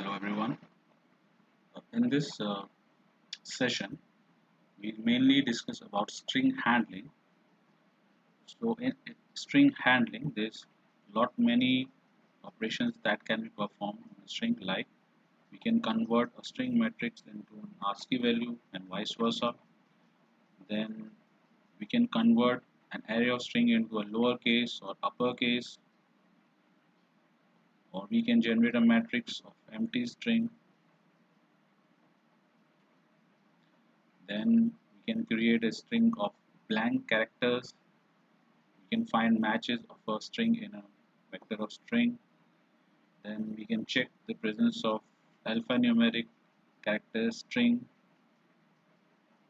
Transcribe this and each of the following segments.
Hello everyone. In this session, we mainly discuss about string handling. So in string handling, there's lot many operations that can be performed on a string. Like we can convert a string matrix into an ASCII value and vice versa. Then we can convert an array of string into a lowercase or uppercase, or we can generate a matrix of empty string. Then we can create a string of blank characters. We can find matches of a string in a vector of string. Then we can check the presence of alphanumeric character string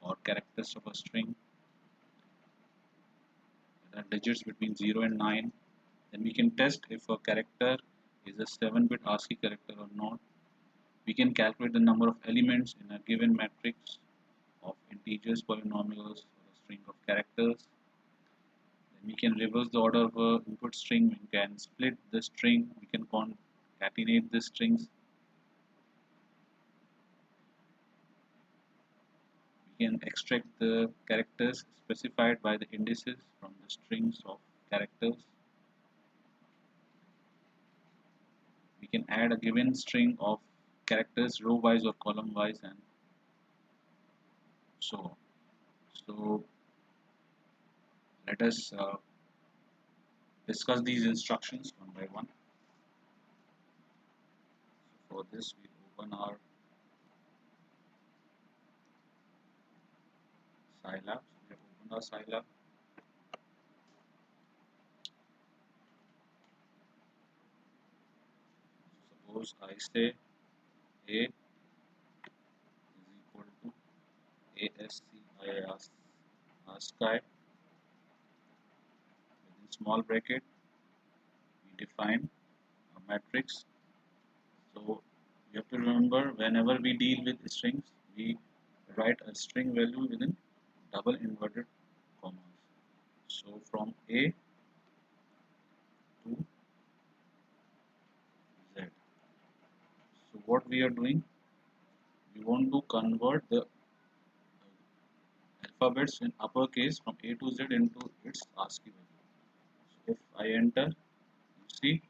or characters of a string. There are digits between 0 and 9. Then we can test if a character is a 7-bit ASCII character or not. We can calculate the number of elements in a given matrix of integers, polynomials, or a string of characters. Then we can reverse the order of a input string. We can split the string. We can concatenate the strings. We can extract the characters specified by the indices from the strings of characters. We can add a given string of characters row wise or column wise, and so on. So let us discuss these instructions one by one. For this, we open our Scilab. So we have opened our Scilab. Suppose I say A is equal to ascii within small bracket. We define a matrix. So you have to remember, whenever we deal with strings, we write a string value within double inverted commas. So from A to Z. So what we are doing, we want to convert the alphabets in uppercase from A to Z into its ASCII value. So if I enter, you see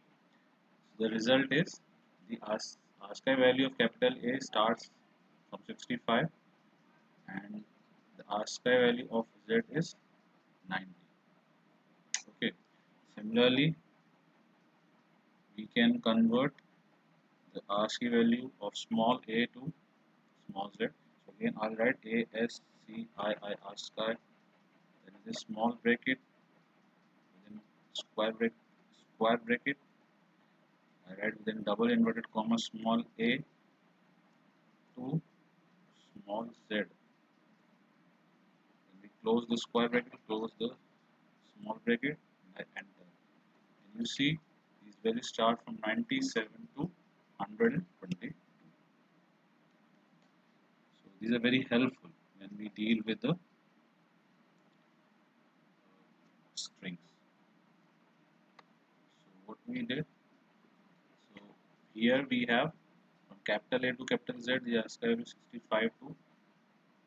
the result is the ASCII value of capital A starts from 65 and the ASCII value of Z is 90. Okay. Similarly, we can convert the ASCII value of small a to small z. So again, I'll write ascii ASCII. Then is a small bracket, within square bracket. I write within double inverted comma small a to small z. Then we close the square bracket, close the small bracket, and I enter. And you see these values start from 97 to 120. So these are very helpful when we deal with the strings. So what we did, so here we have from capital A to capital Z, the ASCII value 65 to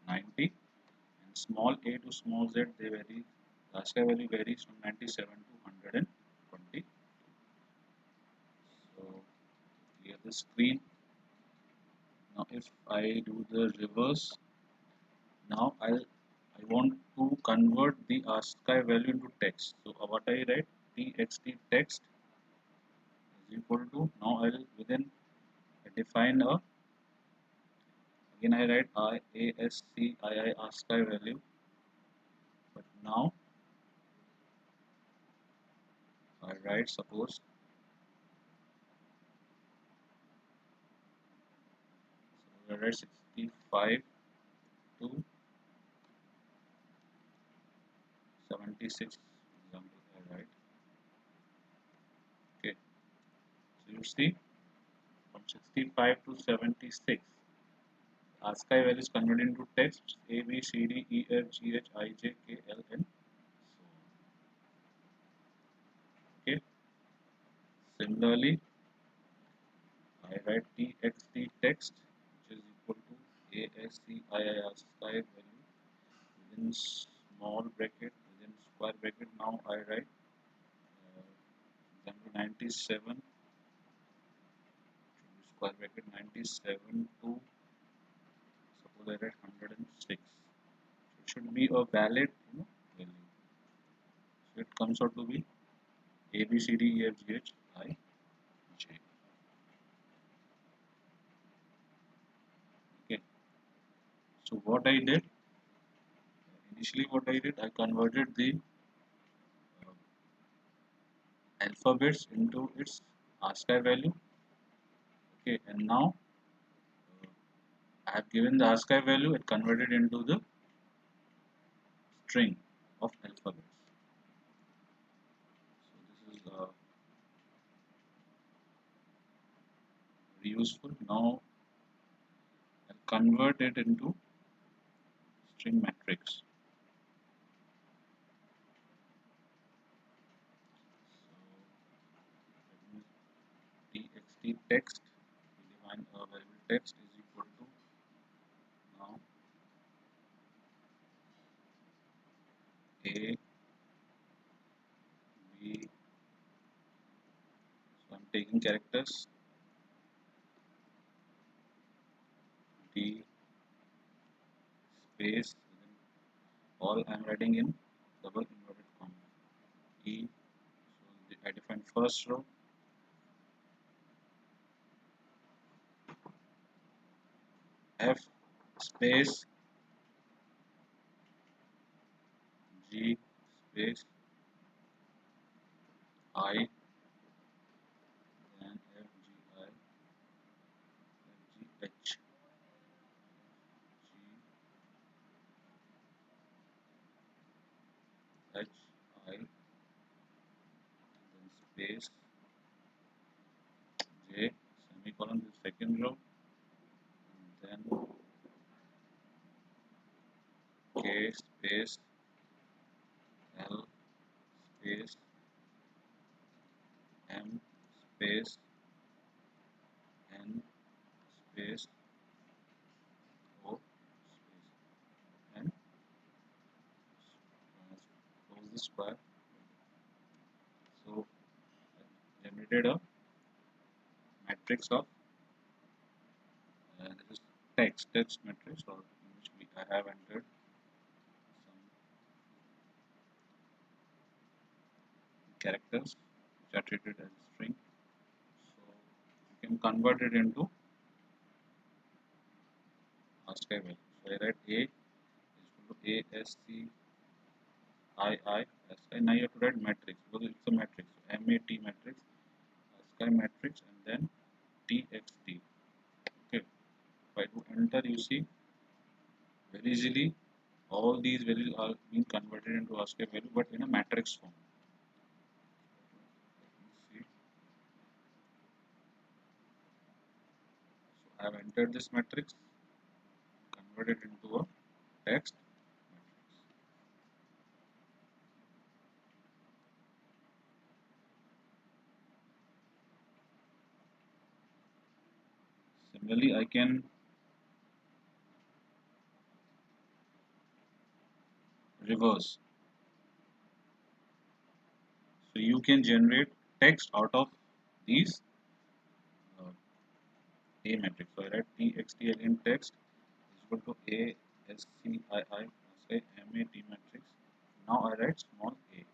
90, and small a to small z, they vary. The ASCII value varies from 97 to 120. So clear the screen. Now if I do the reverse, now I want to convert the ASCII value into text. So what I write, txt text is equal to, now I'll within define a, again I write ascii ASCII value, but now I write, suppose I write 65 to 76, example I write. Okay, so you see from 65 to 76, ASCII value is converted into text A, B, C, D, E, F, G, H, I, J, K, L, N, so on. Okay, similarly, I write txt text, which is equal to ascii ascii value within small bracket within square bracket. Now I write example 97 square bracket 97 to suppose I write 106. So it should be a valid value. So it comes out to be A B C D E F G H I J. Okay. So what I did initially, I converted the uh, alphabets into its ASCII value. Okay, and now I have given the ASCII value and converted into the string of alphabets. So this is very useful. Now I'll convert it into string matrix. So txt text, we define a variable text is equal to now A B. So I'm taking characters D space all I'm writing in double inverted comma E. So I define first row F space G space I, then F G I F G H G H I, then space J semicolon the second row, and then K space L space M space N space O space and close the square. So I generated a matrix of this is text matrix, or in which I have entered some characters which are treated as string. So you can convert it into ASCII value. So I write A is equal to A S C I I ASCII. Now you have to write matrix because it's a matrix. So MAT matrix, ASCII matrix, and then TXT. Okay. If I do enter, you see very easily all these values are being converted into ASCII value, but in a matrix form. Let me see. So I have entered this matrix, converted into a text matrix. Similarly, I can reverse. So you can generate text out of these uh, A matrix. So I write txt again text is equal to A S C I I say MAT matrix. Now I write small a. If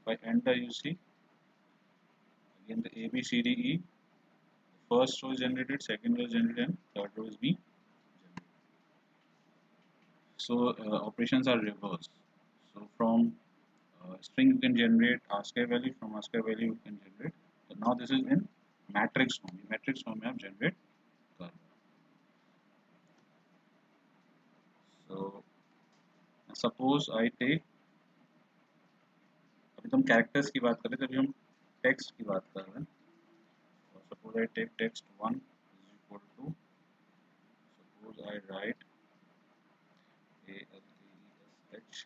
I enter, you see again the A B C D E. First row is generated, second row is generated, and third row is being generated. So operations are reversed. So from string you can generate ASCII value. From ASCII value you can generate. So now this is in matrix form. In matrix form, you have generate curve. So suppose I take, अभी तो हम characters की बात कर रहे थे, अभी हम text की बात कर रहे हैं. So suppose I take text 1 is equal to, suppose I write ALKESH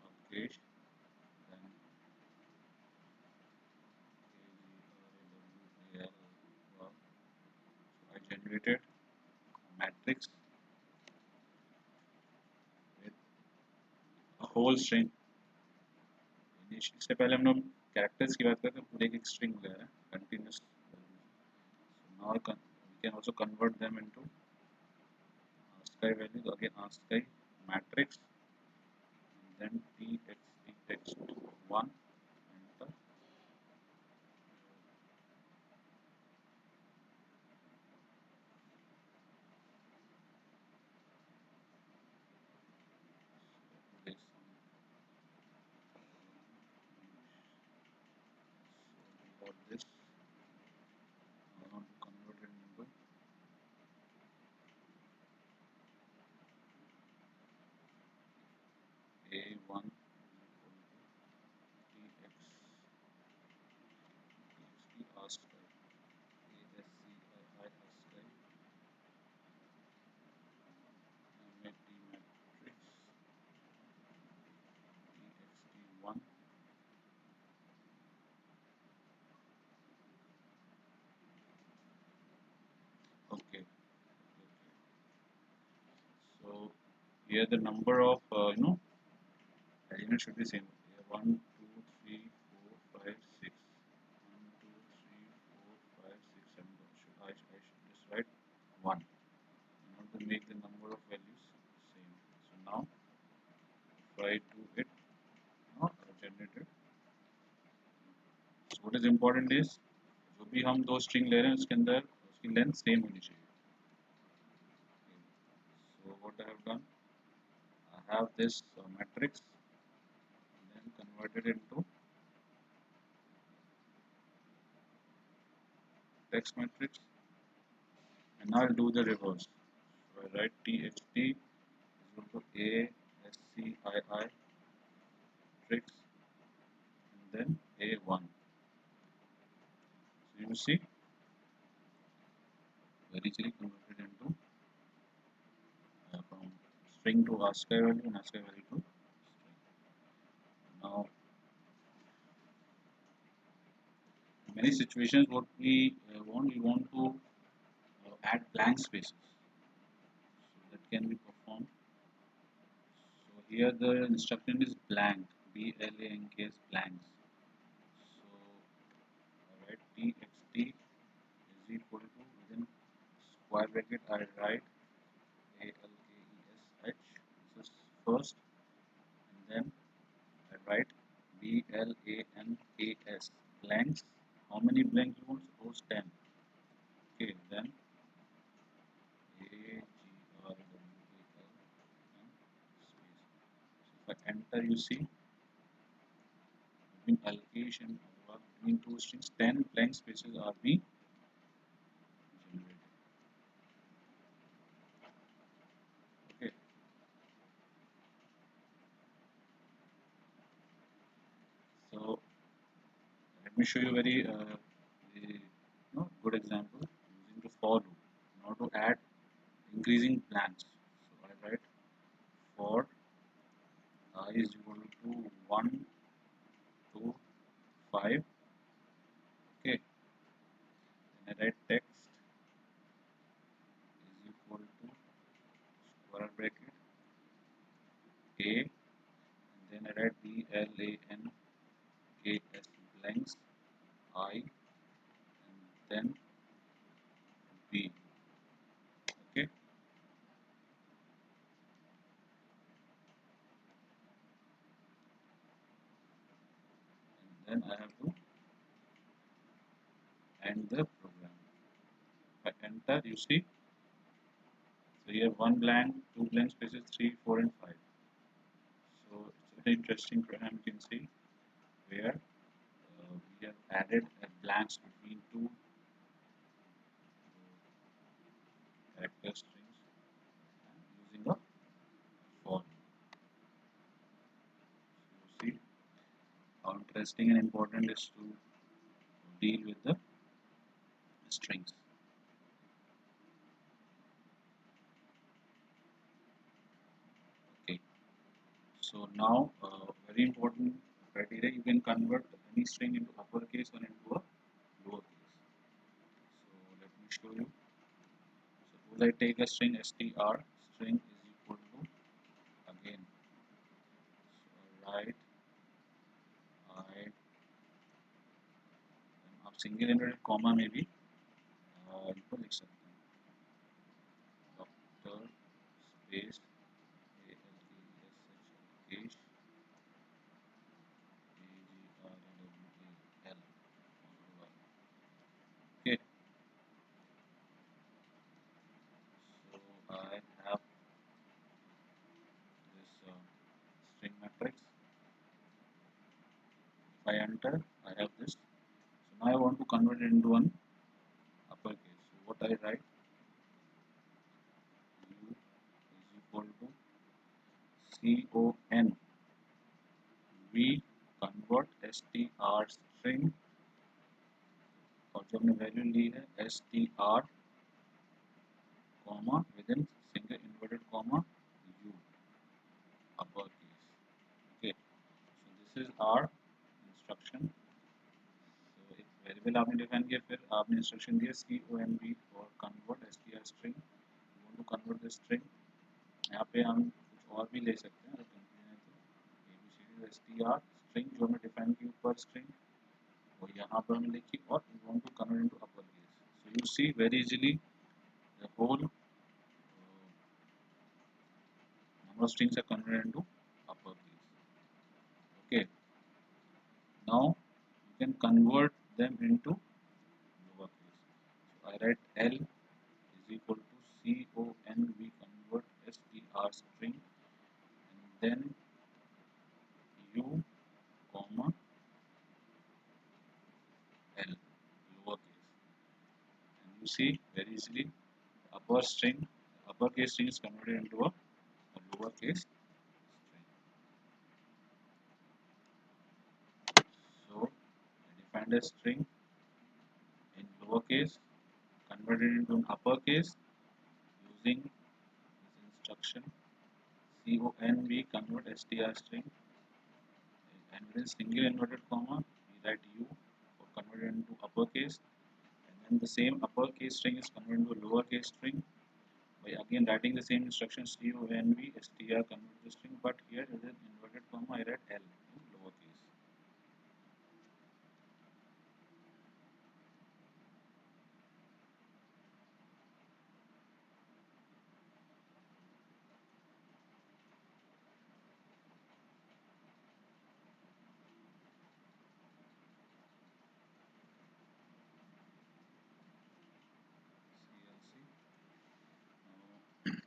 Alkesh, then AGRAWAL, generated a matrix with a whole string. इससे पहले हम लोग characters की बात करते हैं, पूरे एक string ले रहे हैं continuous. So now we can also convert them into ascii values. Again ascii matrix and then txt text 1 enter. This got this. I want to convert it into a1 txt ascii ascii ascii matrix txt1. Okay. So here the number of elements should be same. Here 1, 2, 3, 4, 5, 6. 1, 2, 3, 4, 5, 6, 7. I should just write 1. In order to make the number of values same. So now if I do it, generated. So what is important is जो भी हम दो string ले रहे हैं उसके अंदर उसकी length same होनी चाहिए. So what I have done, I have this matrix and then converted into text matrix, and now I'll do the reverse. So I write txt is equal to ascii matrix and then a1. So you see very easily converted into from string to ascii value and ascii value to string. Now in many situations what we want to add blank spaces, so that can be performed. So here the instruction is blank, blank is blanks. So I write txt is equal to within square bracket I write alkesh, this is first, and then I write blanks blanks. How many blanks you want? Suppose 10. Okay, then agrwal and space. So if I enter, you see between alkesh and agrwal, between two strings 10 blank spaces are being generated. Okay, so let me show you very good example using the for loop in order to add increasing blanks. So I write for I is equal to 1 to 5. Okay, then I write text is equal to square bracket a, and then I write blanks blanks I and then b. Okay, and then I have to end the program. If I enter, you see, so here one blank, two blank spaces, 3, 4 and 5. So it's a very interesting program, you can see where we have added a blanks between two character strings using a for. So you see how interesting and important is to deal with the strings. Okay, so now very important criteria, you can convert any string into uppercase or into a lowercase. So let me show you. Suppose I take a string str, string is equal to, again, so write I, आप single inverted comma में भी इनको लिख सकते हैं, doctor space ALKESH AGRAWAL. Okay, so I have this string matrix. If I enter, I have this. So now I want to convert it into an uppercase. So what I write, U is equal to CON. We convert str string और जो हमने value ली है str comma within single inverted comma U uppercase. Okay, so this is our instruction. So एक variable आपने define किया, फिर आपने instruction दिया CONV for convert str string. You want to convert the string. यहाँ पे हम कुछ और भी ले सकते हैं, अगर ABCD str string जो हमने डिफाइन की ऊपर स्ट्रिंग और यहाँ पर हमने लिखी और we want to convert into uppercase. So you see very easily the whole number of strings are converted into uppercase. Okay, now you can convert them into lowercase. So I write L is equal to CON, we convert str string, and then U comma L lowercase, and you see very easily uppercase string is converted into a lowercase string. So I defined a string in lowercase, converted into an uppercase using this instruction CONV convert str string, and within single inverted comma we write U for converted into uppercase, and then the same uppercase string is converted into a lowercase string by again writing the same instruction CONV str convert the string, but here within inverted comma I write L in lowercase.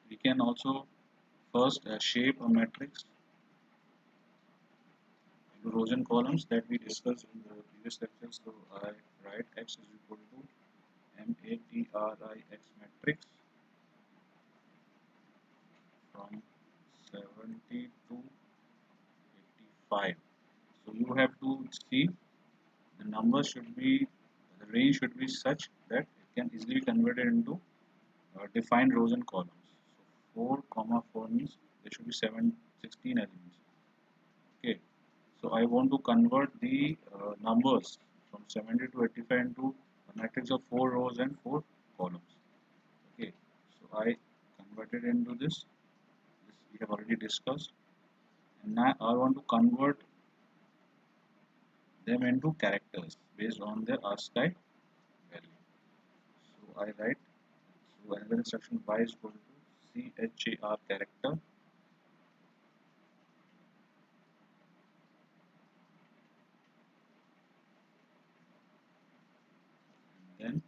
We can also first shape a matrix into rows and columns that we discussed in the previous lecture. So I write X is equal to matrix matrix from 70 to 85. So you have to see the number should be, the range should be such that it can easily be converted into defined rows and columns. So 4 comma 4 means there should be 16 elements. Okay, so I want to convert the numbers from 70 to 85 into a matrix of 4 rows and 4 columns. Okay, so I converted into this we have already discussed, and now I want to convert them into characters based on their ascii value. So I write, so another instruction y is equal to char character, and then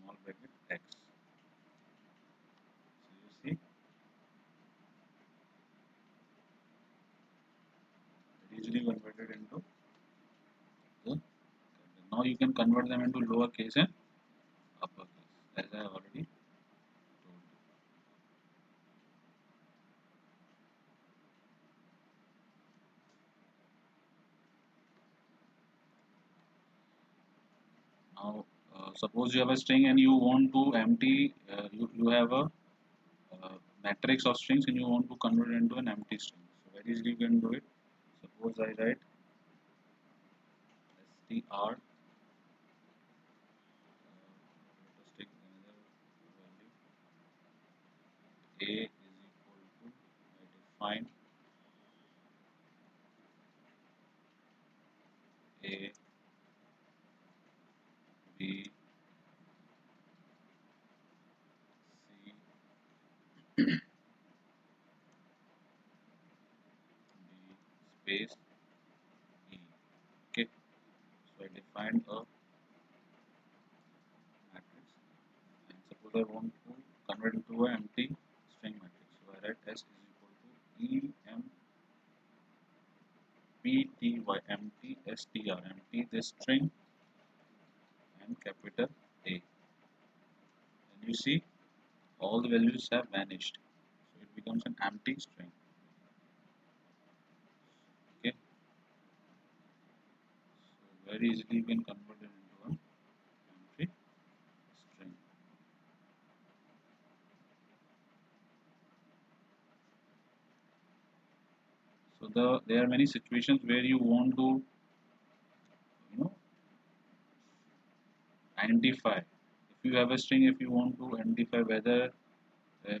small bracket x. So you see it easily converted into the, now you can convert them into lowercase and uppercase as I have already told you. Now suppose you have a string and you want to empty, you have a matrix of strings and you want to convert it into an empty string. So very easily you can do it. Suppose I write str, let us take another value, space E. Okay, so I defined a matrix, and suppose I want to convert into an empty string matrix. So I write S is equal to E M P T Y empty str, empty this string, and capital A. And you see all the values have vanished, so it becomes an empty string. Okay, so very easily you can convert it into an empty string. So there are many situations where you want to, you know, identify. If you have a string, if you want to identify whether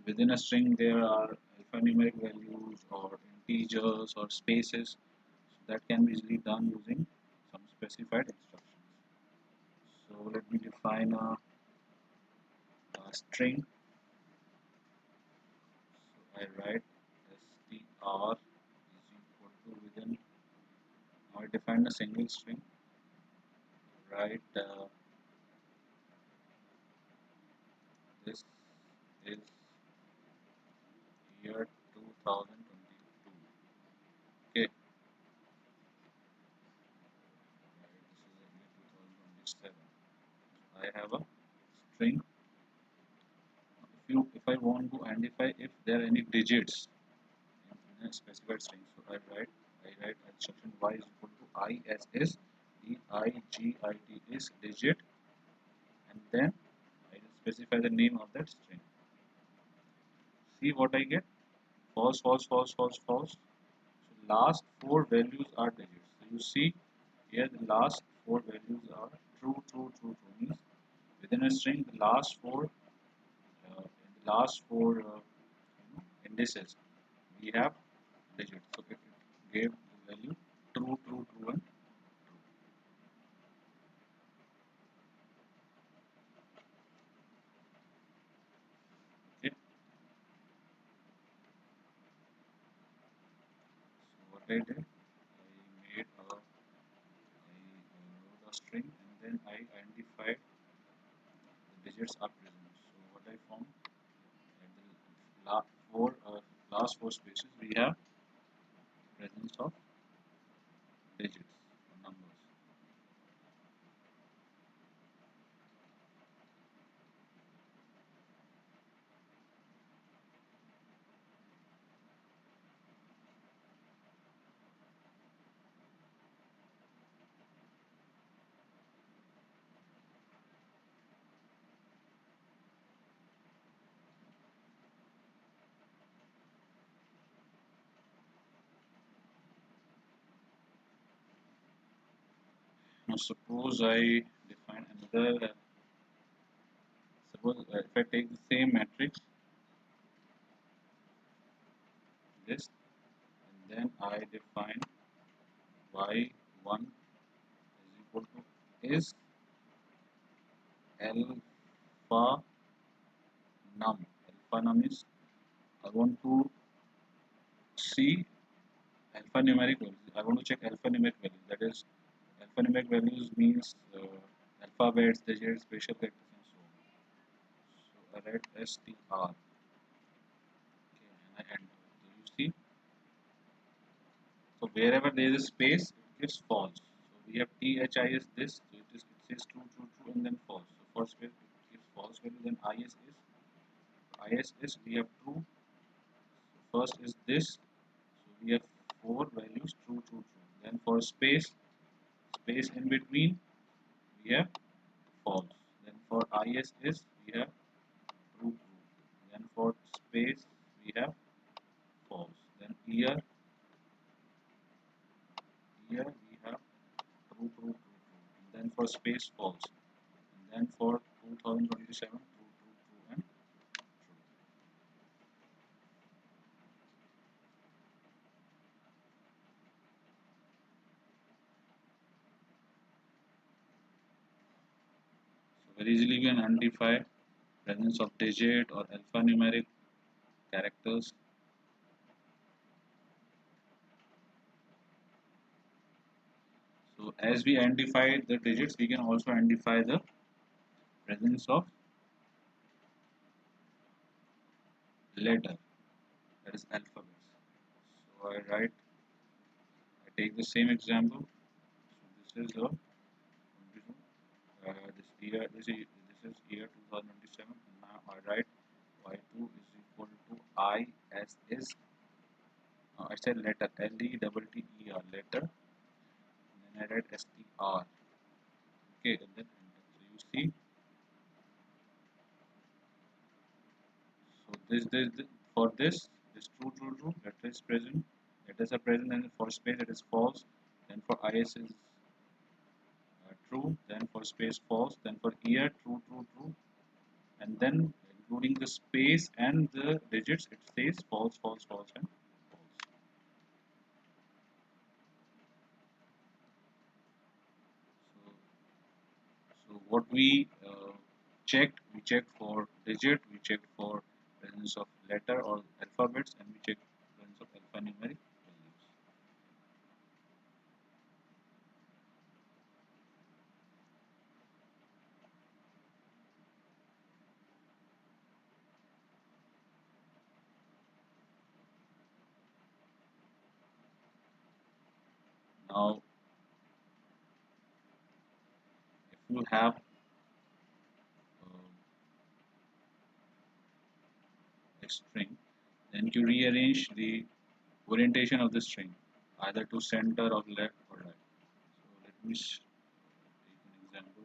within a string there are alphanumeric values or integers or spaces, so that can be easily done using some specified instructions. So let me define a string. So I write str is equal to within. Now I define a single string. Write this is year 2022. Okay, this is the year 2027. I have a string. If I want to identify if there are any digits in a specified string, so I write instruction y is equal to iss digit is digit, and then I specify the name of that string. See what I get? False, false, false, false, false. So last four values are digits. So you see here the last four values are true, true, true, true. Means within a string, the last four indices we have digits. So it gave the value true, true, true, and true. Okay. So what I did, I wrote a string, and then I identified the digits are present. So what I found, at the last four spaces we have presence of digits or numbers. Now suppose I define another. Suppose if I take the same matrix, this, and then I define y1 is equal to is alpha num. Alpha num is I want to see alphanumeric values. I want to check alphanumeric values. That is, alphanumeric values means alphabets, digits, special characters, and so on. So I write str. Okay, and I enter. So you see, so wherever there is a space, it gives false. So we have thi is this, so it says true, true, true, and then false. So first space it gives false value, then is we have true. So first is this, so we have four values true, true, true. Then for space in between we have false. Then for is we have true, true. Then for space we have false. Then here we have true, true, true, true. And then for space false. And then for 2027 true, true, true, and true. So very easily we can identify presence of digit or alphanumeric characters. So as we identify the digits, we can also identify the presence of letter, that is alphabets. So I take the same example. So this is this is year 2027. Now I write y2 is equal to I as is. I said letter, L-E-T-T-E-R, letter, and then I write S-T-R. Okay, and then enter. So you see, so for this true, true, true, letter is present, letters are present, and for space it is false, then for IS is true, then for space false, then for year true, true, true, and then including the space and the digits, it says false, false, false, and false. So, so what we check for digit, we check for presence of letter or alphabets, and we check presence of alphanumeric values. Now, if you have a string, then you rearrange the orientation of the string either to center or left or right. So let me take an example.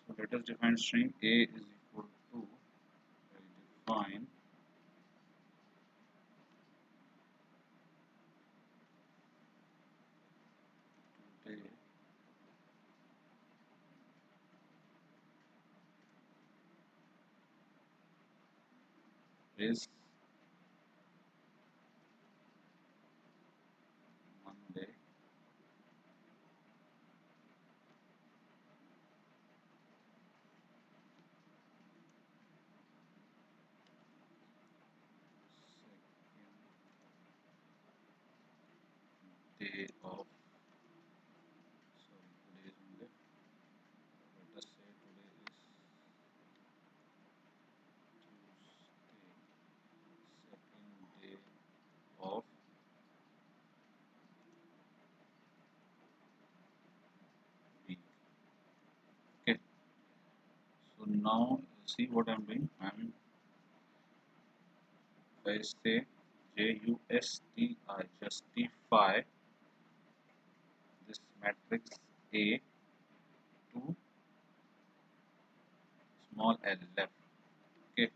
So let us define string A is equal to, I define today is Monday. Second day of, sorry, today is Monday. Let us say today is Tuesday, second day of week. Okay. So now see what I'm doing. I say justify this matrix A to small l left. Okay.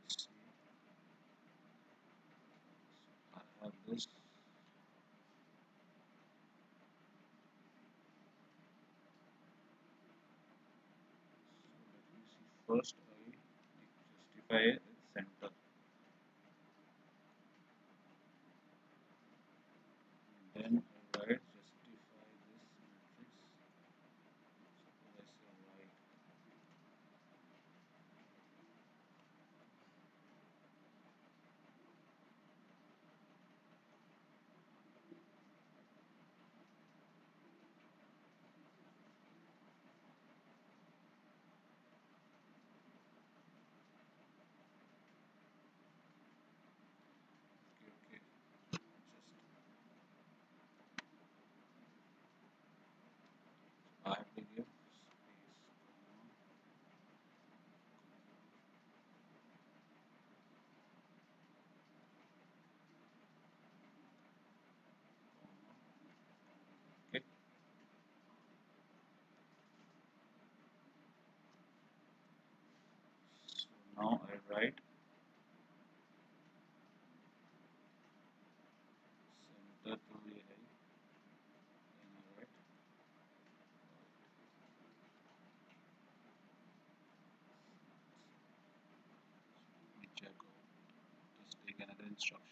See, I have this. So let me see. First, I justify its center. Then I write justify this matrix. Suppose I say right. right, center to ये है right. Let me check out. Just take another instruction.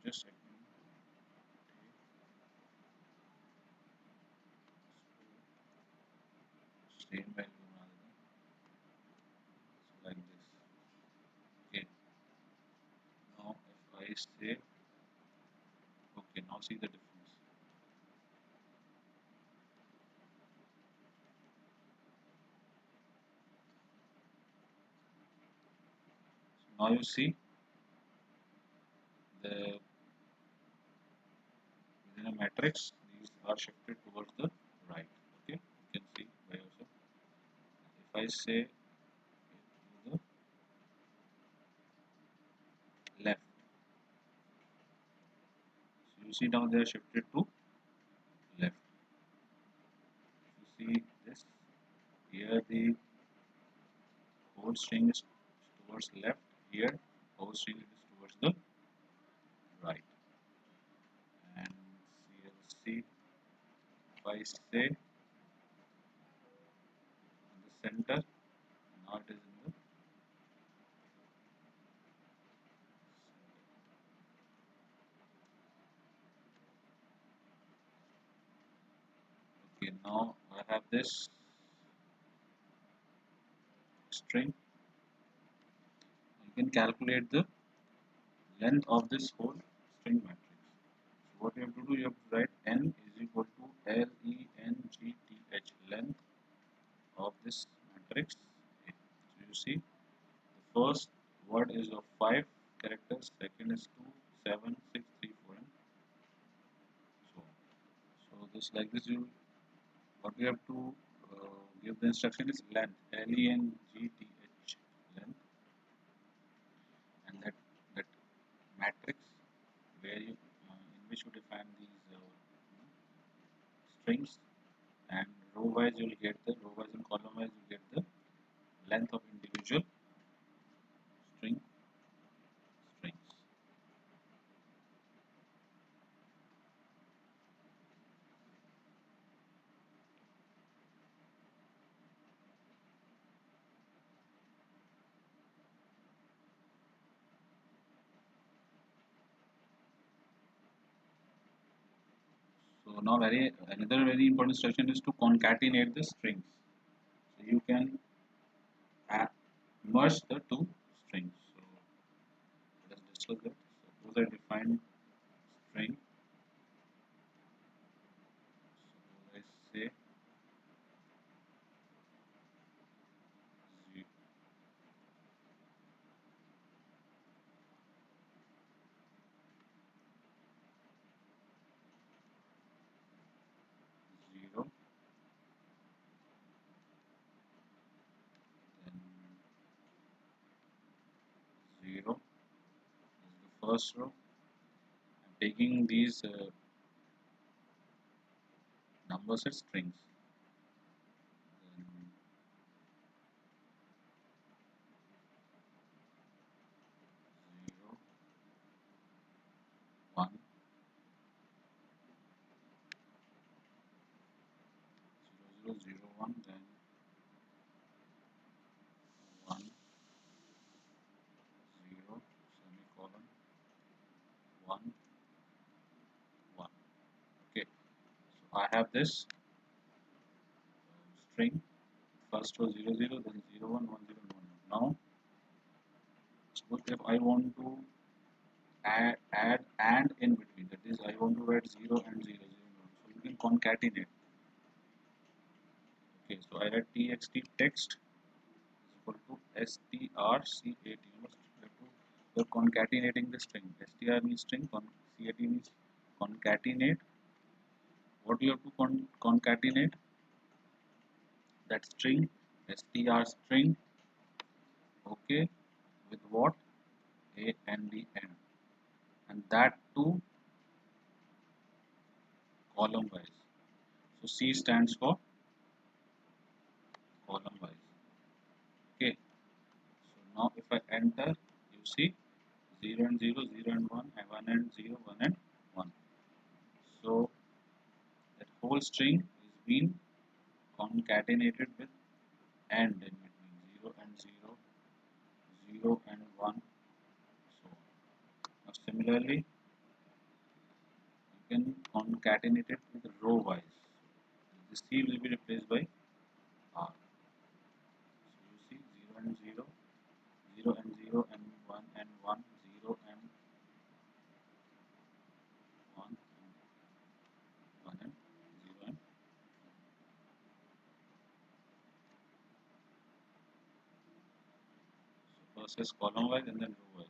Just same value like this. Okay, now if I say, okay, now see the difference. So now you see the within a matrix, these are shifted towards the right. Okay, you can see by yourself. If I say to the left, so you see now they are shifted to left. You see this here the whole string is towards left. Here whole string is towards the right. And CLC, if I say in the center, now it is in the okay. Now I have this string. You can calculate the length of this whole string matrix. So what you have to do, you have to write n is equal to length, length of this matrix. Okay. So you see the first word is of 5 characters, second is 2, 7, 6, 3, 4, and so on. So this like this you what we have to give the instruction is length, length, length, and that matrix where you in which you define these strings, and row wise you will get the row wise and column wise you get the length of individual string strings. So now another very important instruction is to concatenate the strings. So you can add, merge the two strings. So let us discuss that. Suppose I define string. Suppose I say 0, then 0 is the first row. I'm taking these numbers as strings. Then 0, 1, 0, 0, 0, 1, then 1, 0, semicolon, 1, 1. Okay, so I have this string first row 0 0, then 0 1 1 0 1 1. Now suppose if I want to add and in between, that is I want to add 0 and 0 0 1. So you can concatenate. Okay, so I write txt text is equal to strcat. You're concatenating the string. Str means string, cat means concatenate. What you have to concatenate? That string, str string, okay, with what? A and the end, and that too column wise. So C stands for column wise. Okay, so now if I enter, you see 0 and 0, 0 and 1, and 1 and 0, 1 and 1. So that whole string is being concatenated with and in between 0 and 0, 0 and 1. So now similarly, you can concatenate it with row wise. The C will be replaced by R. So you see 0 and 0, 0 and 0 and 1 and 1, 0 and 1 and 1 and 0 and so first is column wise and then row wise.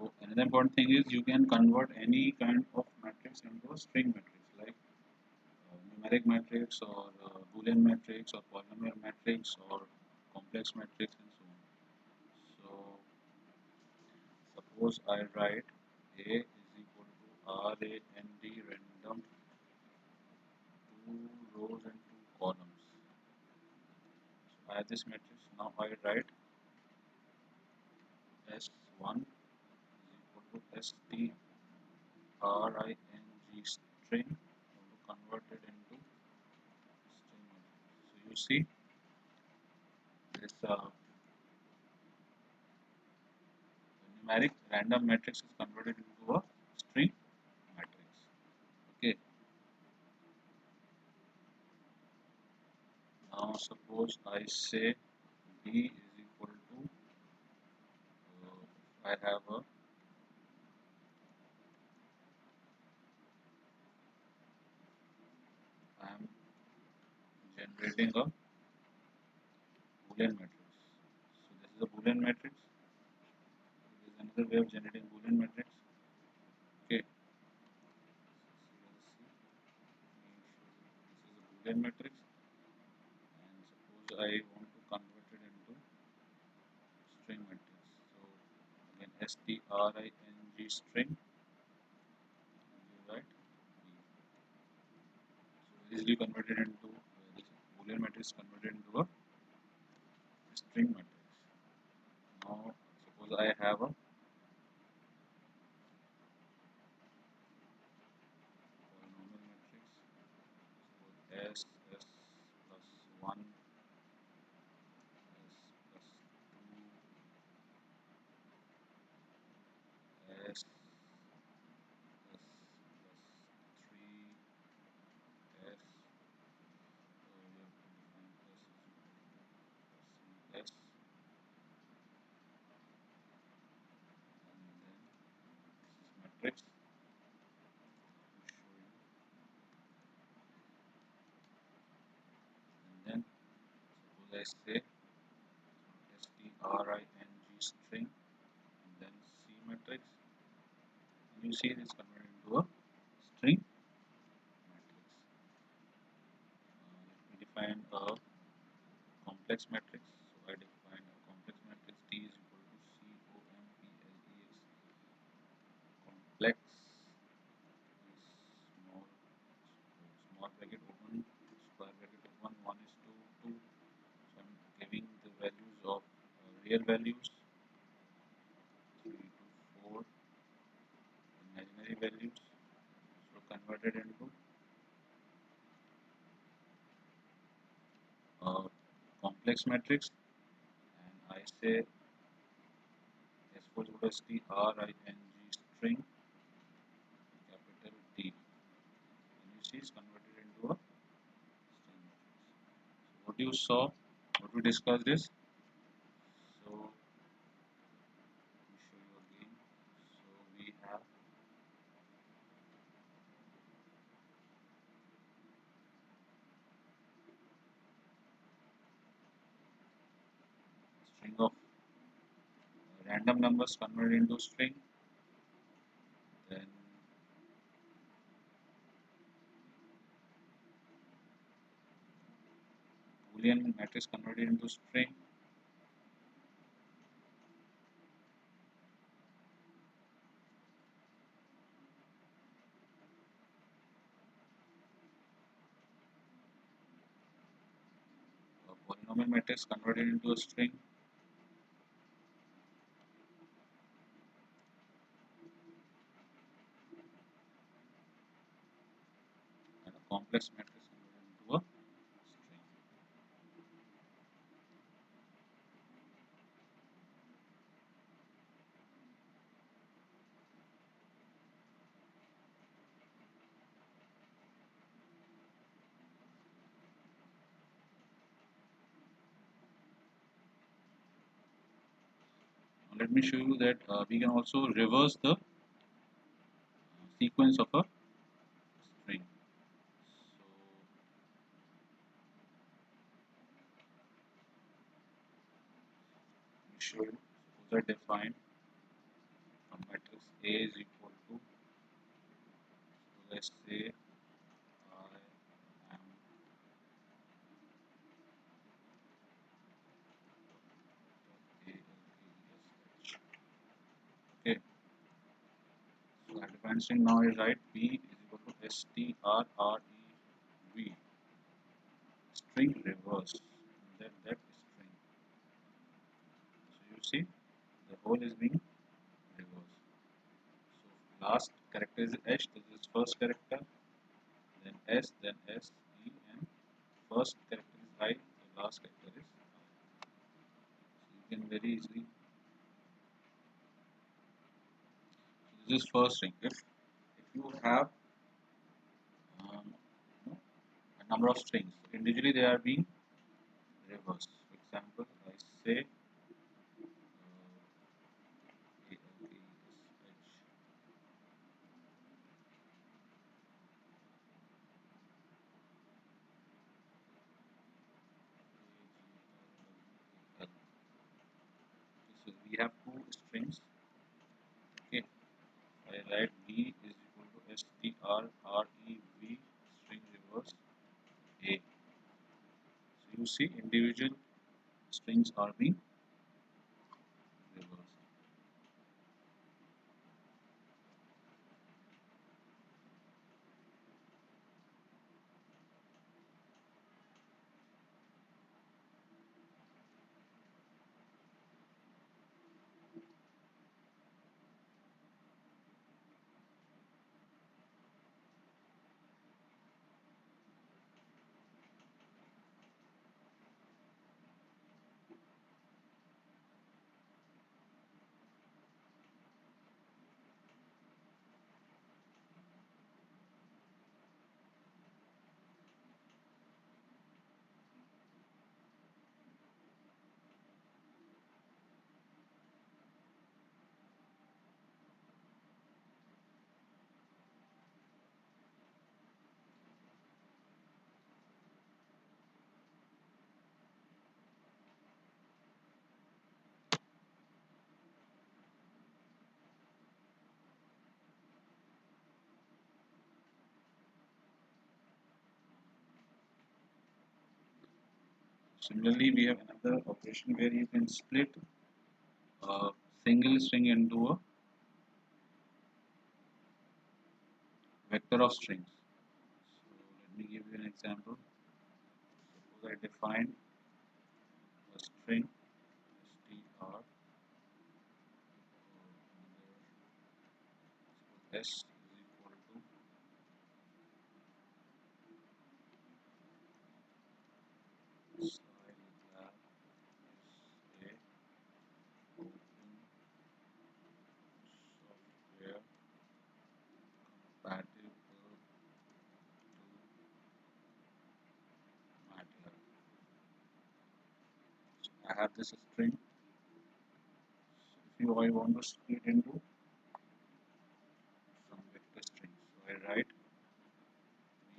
So another important thing is you can convert any kind of matrix into a string matrix, like numeric matrix or Boolean matrix or polynomial matrix or complex matrix and so on. So suppose I write A is equal to RAND random 2 rows and 2 columns. So I have this matrix. Now I write S1 is equal to STRING string. I want to convert it into string matrix. So you see this numeric random matrix is converted into a string matrix. Okay. Now suppose I say B is equal to I have a I am generating a Boolean matrix. So this is a Boolean matrix. There is another way of generating Boolean matrix. Okay. This is a Boolean matrix, and suppose I want to convert it into string matrix. So again string string, right? So easily converted into this Boolean matrix converted into a string matrix. Now suppose I have a polynomial matrix. Suppose S plus 1, S plus 2, S plus 3, S. So we have to define S is equal to S, and then this is matrix to show you, and then suppose I say string string and then C matrix, You see this converted into a string matrix. Let me define a complex matrix. So I define a complex matrix T is equal to COMPLEX. Complex is small bracket open, square bracket open, 1 is to 2. So I'm giving the values of real values, 3 to 4, imaginary values. So converted into a complex matrix, and I say S4 is equal to string string capital T. And you see it's converted into a string matrix. So what you saw, what we discussed is, so let me show you again. So we have string of random numbers converted into string, then Boolean matrix converted into string, a polynomial matrix converted into a string, and a complex matrix converted into a string. Now let me show you that we can also reverse the sequence of a string. So let me show you. Suppose I define a matrix A is equal to, so let's say I am okay. So I define string now is right. B is equal to strrev, string reverse. That is string. So you see the whole is being reversed. So last character is H, this is first character, then S, then S, E, and first character is I, the last character is I. So you can very easily, so this is first string. If you have um, you know, a number of strings, individually they are being reversed. For example, I say so we have two strings. Okay, I write B is equal to strrev string reverse A. So you see individual strings are being reversed. Similarly, we have another operation where you can split a single string into a vector of strings. So let me give you an example. Suppose I define a string str s is equal to Scilab is a open software compatible to MATLAB. So I have this string. If I want to split into some vector strings, so I write v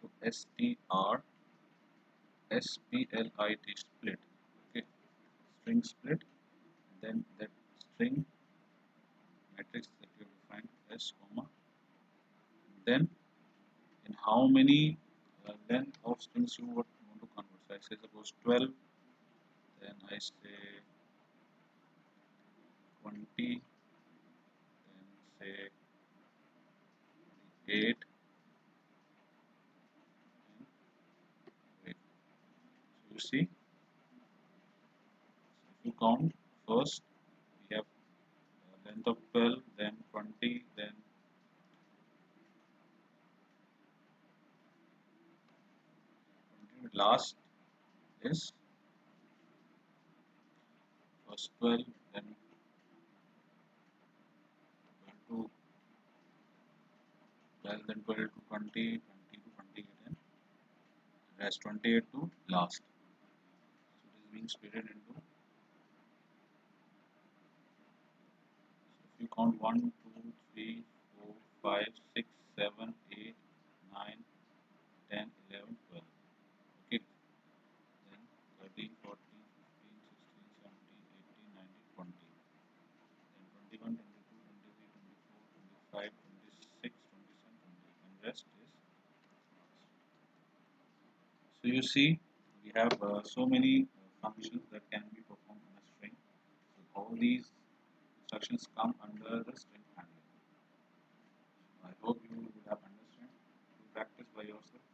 so to str split split. Okay, string split. Then that string matrix that you defined s comma. Then in how many length of strings you would want to convert. So I say suppose 12, then I say 20, then say 8, and wait. So you see, if you count first, we have length of 12, then 20, then last is first 12, then 12 to 12, then 12 to 20, 20 to 28, and rest 28 to last. So it is being split into, so if you count 1, 2, 3, 4, 5, 6, 7, 8, 9, 10, 11, 12. Okay, then 13, 14, 15, 16, 17, 18, 19, 20. Then 21, 22, 23, 24, 25, 26, 27, 28, and rest is. So you see, we have so many functions that can be performed on a string. So all these instructions come under the string handling. I hope you would have understood. To practice by yourself.